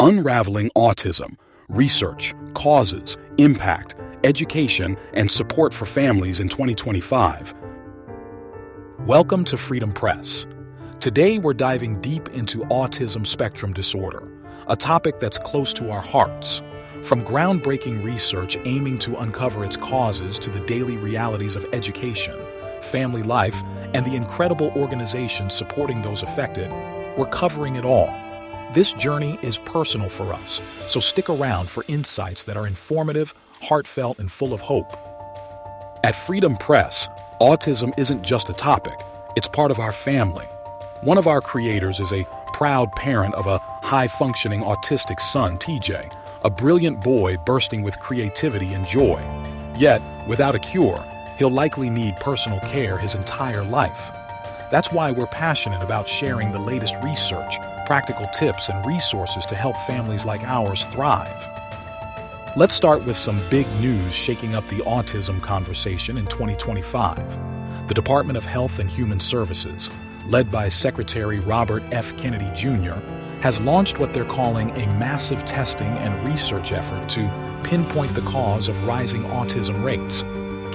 Unraveling Autism: Research, Causes, Impact, Education, and Support for Families in 2025. Welcome to Freedom Press. Today we're diving deep into autism spectrum disorder, a topic that's close to our hearts. From groundbreaking research aiming to uncover its causes to the daily realities of education, family life, and the incredible organizations supporting those affected, we're covering it all. This journey is personal for us, so stick around for insights that are informative, heartfelt, and full of hope. At Freedom Press, autism isn't just a topic, it's part of our family. One of our creators is a proud parent of a high-functioning autistic son, TJ, a brilliant boy bursting with creativity and joy. Yet, without a cure, he'll likely need personal care his entire life. That's why we're passionate about sharing the latest research, practical tips, and resources to help families like ours thrive. Let's start with some big news shaking up the autism conversation in 2025. The Department of Health and Human Services, led by Secretary Robert F. Kennedy Jr., has launched what they're calling a massive testing and research effort to pinpoint the cause of rising autism rates.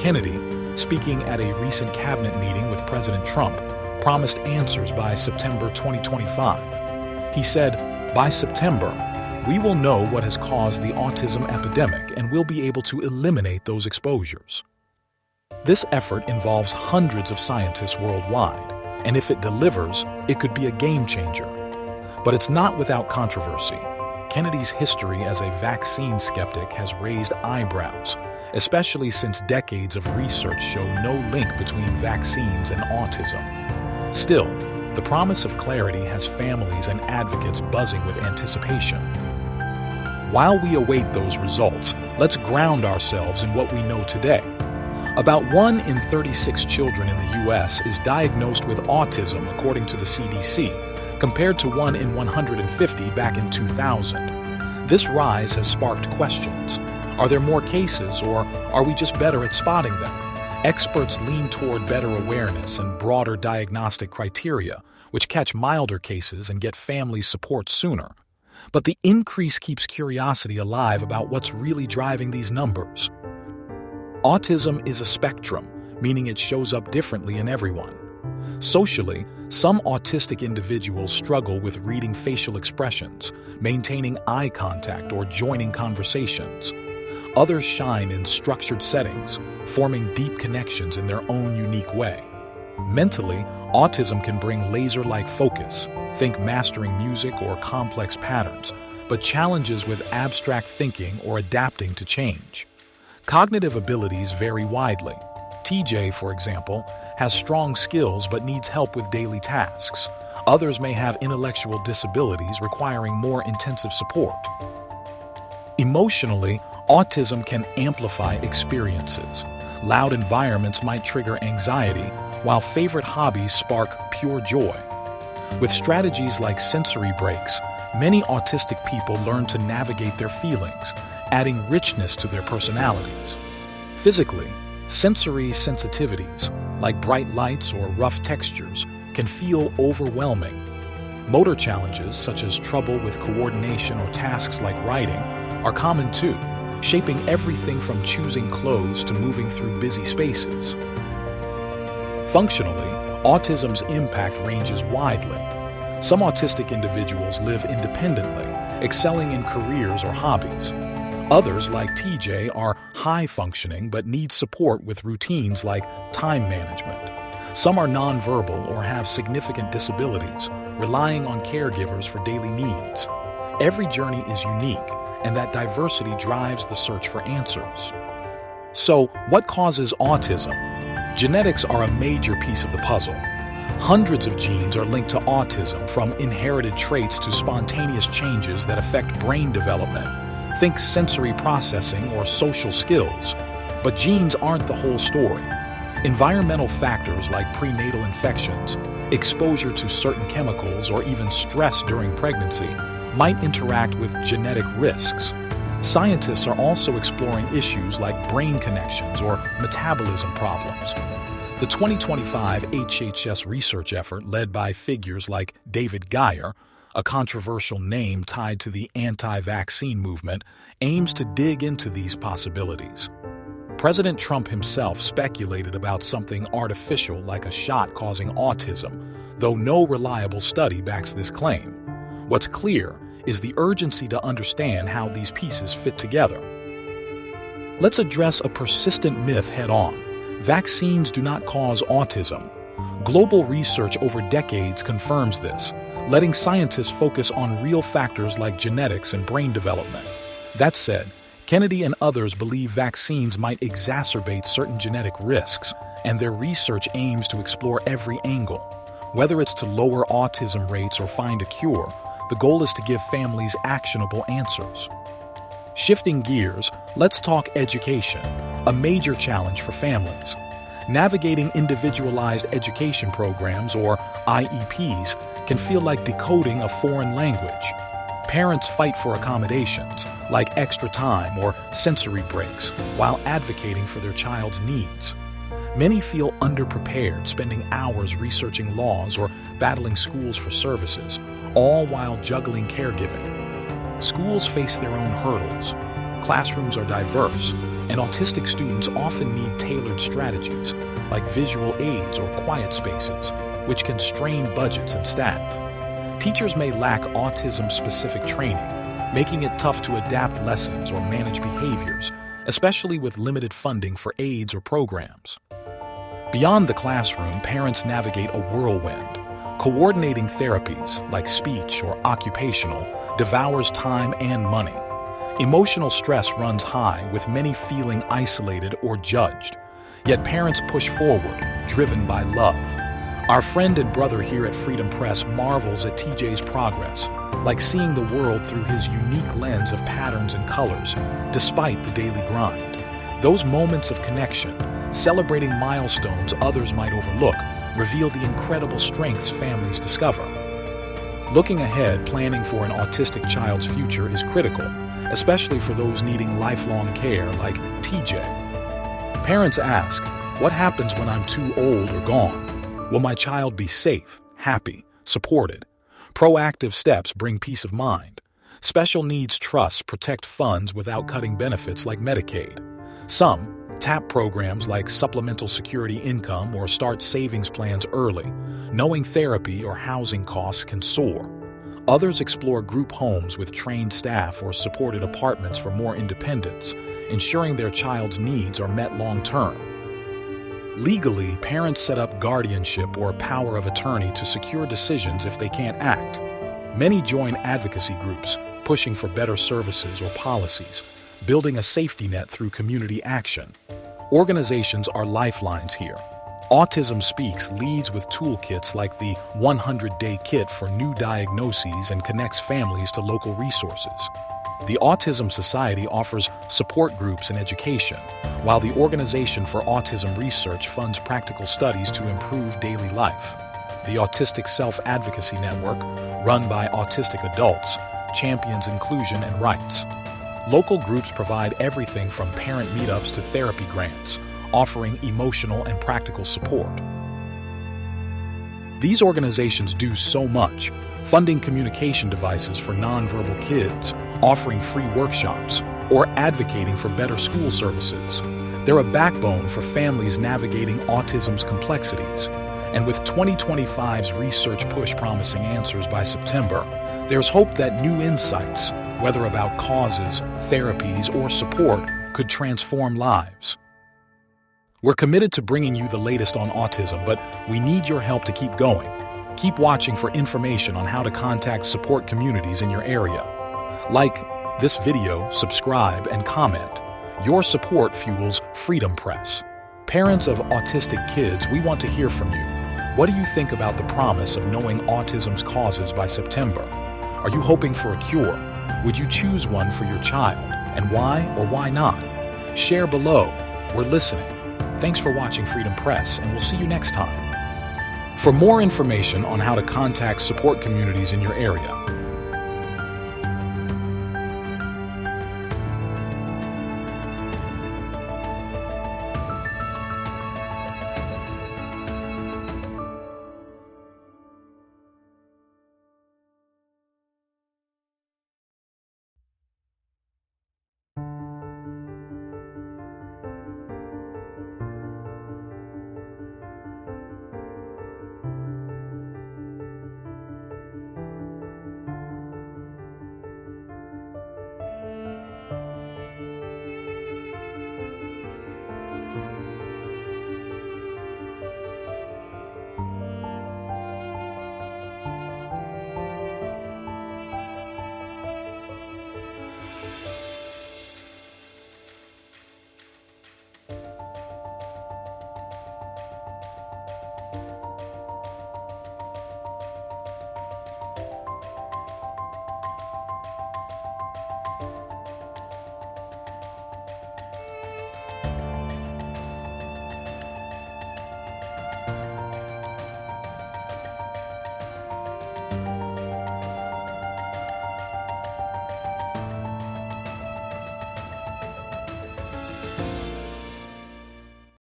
Kennedy, speaking at a recent cabinet meeting with President Trump, promised answers by September 2025. He said, "By September, we will know what has caused the autism epidemic and we'll be able to eliminate those exposures." This effort involves hundreds of scientists worldwide, and if it delivers, it could be a game changer. But it's not without controversy. Kennedy's history as a vaccine skeptic has raised eyebrows, especially since decades of research show no link between vaccines and autism. Still, the promise of clarity has families and advocates buzzing with anticipation. While we await those results, let's ground ourselves in what we know today. About 1 in 36 children in the U.S. is diagnosed with autism, according to the CDC, compared to 1 in 150 back in 2000. This rise has sparked questions. Are there more cases, or are we just better at spotting them? Experts lean toward better awareness and broader diagnostic criteria, which catch milder cases and get families support sooner. But the increase keeps curiosity alive about what's really driving these numbers. Autism is a spectrum, meaning it shows up differently in everyone. Socially, some autistic individuals struggle with reading facial expressions, maintaining eye contact, or joining conversations. Others shine in structured settings, forming deep connections in their own unique way. Mentally, autism can bring laser-like focus, think mastering music or complex patterns, but challenges with abstract thinking or adapting to change. Cognitive abilities vary widely. TJ, for example, has strong skills but needs help with daily tasks. Others may have intellectual disabilities requiring more intensive support. Emotionally, autism can amplify experiences. Loud environments might trigger anxiety, while favorite hobbies spark pure joy. With strategies like sensory breaks, many autistic people learn to navigate their feelings, adding richness to their personalities. Physically, sensory sensitivities, like bright lights or rough textures, can feel overwhelming. Motor challenges, such as trouble with coordination or tasks like writing, are common too, shaping everything from choosing clothes to moving through busy spaces. Functionally, autism's impact ranges widely. Some autistic individuals live independently, excelling in careers or hobbies. Others, like TJ, are high-functioning but need support with routines like time management. Some are nonverbal or have significant disabilities, relying on caregivers for daily needs. Every journey is unique, and that diversity drives the search for answers. So, what causes autism? Genetics are a major piece of the puzzle. Hundreds of genes are linked to autism, from inherited traits to spontaneous changes that affect brain development. Think sensory processing or social skills. But genes aren't the whole story. Environmental factors like prenatal infections, exposure to certain chemicals, or even stress during pregnancy might interact with genetic risks. Scientists are also exploring issues like brain connections or metabolism problems. The 2025 HHS research effort, led by figures like David Geyer, a controversial name tied to the anti-vaccine movement, aims to dig into these possibilities. President Trump himself speculated about something artificial like a shot causing autism, though no reliable study backs this claim. What's clear is the urgency to understand how these pieces fit together. Let's address a persistent myth head-on. Vaccines do not cause autism. Global research over decades confirms this, letting scientists focus on real factors like genetics and brain development. That said, Kennedy and others believe vaccines might exacerbate certain genetic risks, and their research aims to explore every angle. Whether it's to lower autism rates or find a cure, the goal is to give families actionable answers. Shifting gears, let's talk education, a major challenge for families. Navigating individualized education programs, or IEPs, can feel like decoding a foreign language. Parents fight for accommodations, like extra time or sensory breaks, while advocating for their child's needs. Many feel underprepared, spending hours researching laws or battling schools for services, all while juggling caregiving. Schools face their own hurdles. Classrooms are diverse, and autistic students often need tailored strategies, like visual aids or quiet spaces, which can strain budgets and staff. Teachers may lack autism-specific training, making it tough to adapt lessons or manage behaviors, especially with limited funding for aids or programs. Beyond the classroom, parents navigate a whirlwind. Coordinating therapies, like speech or occupational, devours time and money. Emotional stress runs high, with many feeling isolated or judged. Yet parents push forward, driven by love. Our friend and brother here at Freedom Press marvels at TJ's progress, like seeing the world through his unique lens of patterns and colors, despite the daily grind. Those moments of connection, celebrating milestones others might overlook, reveal the incredible strengths families discover. Looking ahead, planning for an autistic child's future is critical, especially for those needing lifelong care like TJ. Parents ask, what happens when I'm too old or gone? Will my child be safe, happy, supported? Proactive steps bring peace of mind. Special needs trusts protect funds without cutting benefits like Medicaid. Some tap programs like supplemental security income or start savings plans early, knowing therapy or housing costs can soar. Others explore group homes with trained staff or supported apartments for more independence, ensuring their child's needs are met long-term. Legally, parents set up guardianship or power of attorney to secure decisions if they can't act. Many join advocacy groups, pushing for better services or policies, building a safety net through community action. Organizations are lifelines here. Autism Speaks leads with toolkits like the 100-Day Kit for new diagnoses and connects families to local resources. The Autism Society offers support groups and education, while the Organization for Autism Research funds practical studies to improve daily life. The Autistic Self-Advocacy Network, run by autistic adults, champions inclusion and rights. Local groups provide everything from parent meetups to therapy grants, offering emotional and practical support. These organizations do so much, funding communication devices for nonverbal kids, offering free workshops, or advocating for better school services. They're a backbone for families navigating autism's complexities. And with 2025's research push promising answers by September, there's hope that new insights, whether about causes, therapies, or support, could transform lives. We're committed to bringing you the latest on autism, but we need your help to keep going. Keep watching for information on how to contact support communities in your area. Like this video, subscribe, and comment. Your support fuels Freedom Press. Parents of autistic kids, we want to hear from you. What do you think about the promise of knowing autism's causes by September? Are you hoping for a cure? Would you choose one for your child? And why or why not? Share below. We're listening. Thanks for watching Freedom Press, and we'll see you next time. For more information on how to contact support communities in your area,